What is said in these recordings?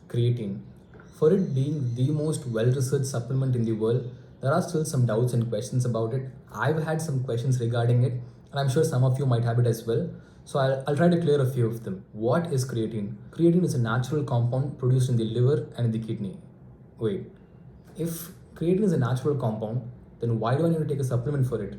Creatine. For it being the most well-researched supplement in the world, there are still some doubts and questions about it. I've had some questions regarding it, and I'm sure some of you might have it as well. So I'll try to clear a few of them. What is creatine? Creatine is a natural compound produced in the liver and in the kidney. Wait, if creatine is a natural compound, then why do I need to take a supplement for it?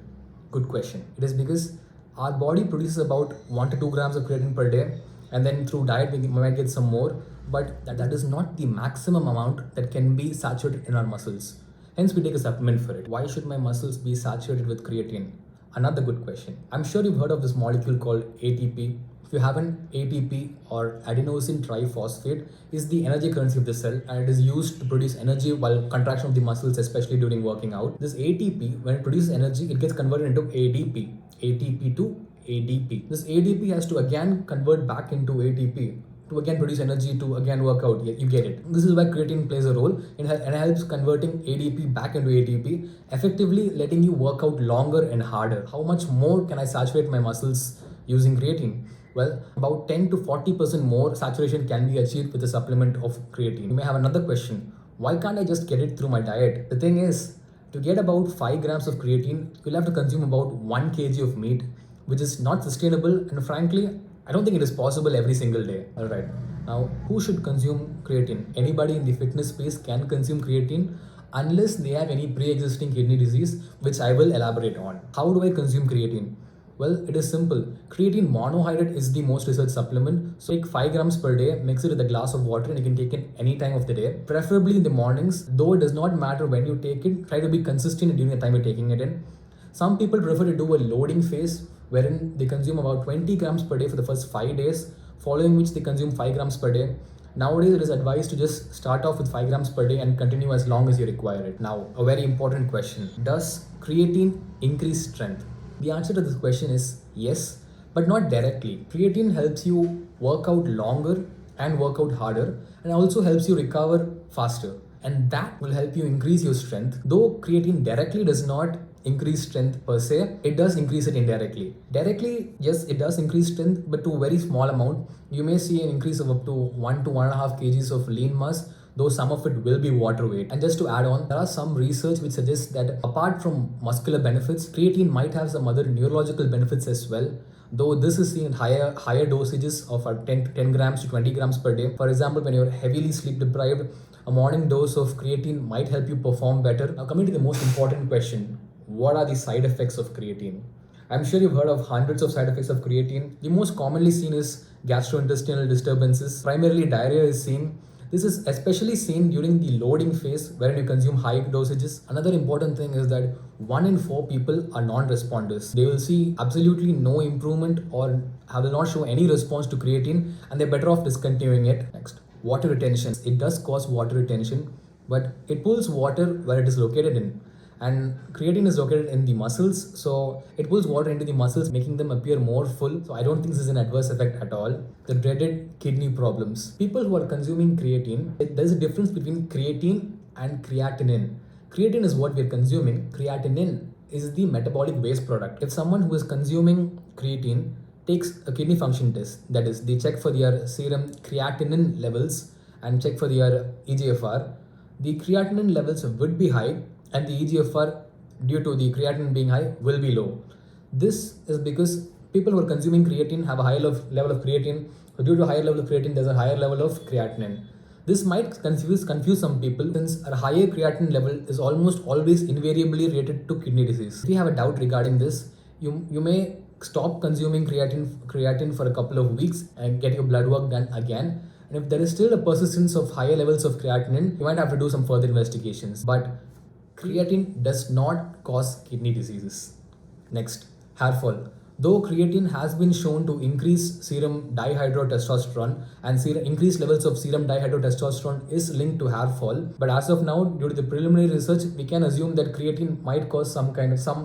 Good question. It is because our body produces about 1 to 2 grams of creatine per day, and then through diet we might get some more, but that is not the maximum amount that can be saturated in our muscles. Hence, we take a supplement for it. Why should my muscles be saturated with creatine? Another good question. I'm sure you've heard of this molecule called ATP. If you haven't, ATP or adenosine triphosphate is the energy currency of the cell, and it is used to produce energy while contraction of the muscles, especially during working out. This ATP, when it produces energy, it gets converted into ADP. ATP to ADP. This ADP has to again convert back into ATP to again produce energy to again work out. You get it. This is why creatine plays a role and helps converting ADP back into ATP, effectively letting you work out longer and harder. How much more can I saturate my muscles using creatine? Well, about 10 to 40% more saturation can be achieved with a supplement of creatine. You may have another question. Why can't I just get it through my diet? The thing is, to get about 5 grams of creatine, you'll have to consume about 1 kg of meat, which is not sustainable, and frankly, I don't think it is possible every single day. Alright, now who should consume creatine? Anybody in the fitness space can consume creatine unless they have any pre-existing kidney disease, which I will elaborate on. How do I consume creatine? Well, it is simple. Creatine monohydrate is the most researched supplement. So take 5 grams per day, mix it with a glass of water, and you can take it any time of the day. Preferably in the mornings, though it does not matter when you take it, try to be consistent during the time you're taking it in. Some people prefer to do a loading phase wherein they consume about 20 grams per day for the first 5 days, following which they consume 5 grams per day. Nowadays, it is advised to just start off with 5 grams per day and continue as long as you require it. Now, a very important question. Does creatine increase strength? The answer to this question is yes, but not directly. Creatine helps you work out longer and work out harder, and also helps you recover faster. And that will help you increase your strength. Though creatine directly does not increase strength per se, it does increase it indirectly. Directly, yes, it does increase strength, but to a very small amount. You may see an increase of up to 1 to 1.5 kgs of lean mass, though some of it will be water weight. And just to add on, there are some research which suggests that apart from muscular benefits, creatine might have some other neurological benefits as well. Though this is seen in higher dosages of 10 grams to 20 grams per day. For example, when you're heavily sleep deprived, a morning dose of creatine might help you perform better. Now, coming to the most important question, what are the side effects of creatine? I'm sure you've heard of hundreds of side effects of creatine. The most commonly seen is gastrointestinal disturbances. Primarily, diarrhea is seen. This is especially seen during the loading phase wherein you consume high dosages. Another important thing is that 1 in 4 people are non-responders. They will see absolutely no improvement or will not show any response to creatine, and they're better off discontinuing it. Next, water retention. It does cause water retention, but it pulls water where it is located in. And creatine is located in the muscles, so it pulls water into the muscles, making them appear more full. So I don't think this is an adverse effect at all. The dreaded kidney problems. People who are consuming creatine, there's a difference between creatine and creatinine. Creatine is what we're consuming. Creatinine is the metabolic waste product. If someone who is consuming creatine takes a kidney function test, that is, they check for their serum creatinine levels and check for their EGFR, the creatinine levels would be high, and the EGFR, due to the creatinine being high, will be low. This is because people who are consuming creatine have a higher level of creatine. So due to a higher level of creatine, there's a higher level of creatinine. This might confuse some people, since a higher creatinine level is almost always invariably related to kidney disease. If you have a doubt regarding this, you may stop consuming creatine for a couple of weeks and get your blood work done again. And if there is still a persistence of higher levels of creatinine, you might have to do some further investigations. But creatine does not cause kidney diseases. Next, hair fall. Though creatine has been shown to increase serum dihydrotestosterone, and increased levels of serum dihydrotestosterone is linked to hair fall, but as of now, due to the preliminary research, we can assume that creatine might cause some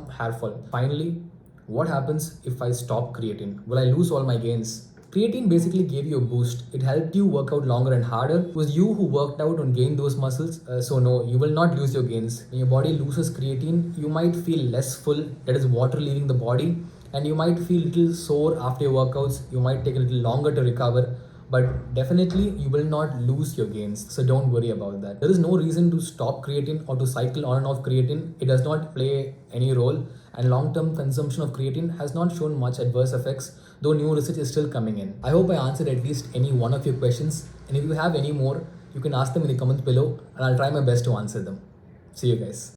hair fall. Finally, what happens if I stop creatine? Will I lose all my gains? Creatine basically gave you a boost. It helped you work out longer and harder. It was you who worked out and gained those muscles. So no, you will not lose your gains. When your body loses creatine, you might feel less full, that is water leaving the body, and you might feel a little sore after your workouts. You might take a little longer to recover, but definitely you will not lose your gains. So don't worry about that. There is no reason to stop creatine or to cycle on and off creatine. It does not play any role, and long-term consumption of creatine has not shown much adverse effects, though new research is still coming in. I hope I answered at least any one of your questions, and if you have any more, you can ask them in the comments below, and I'll try my best to answer them. See you guys.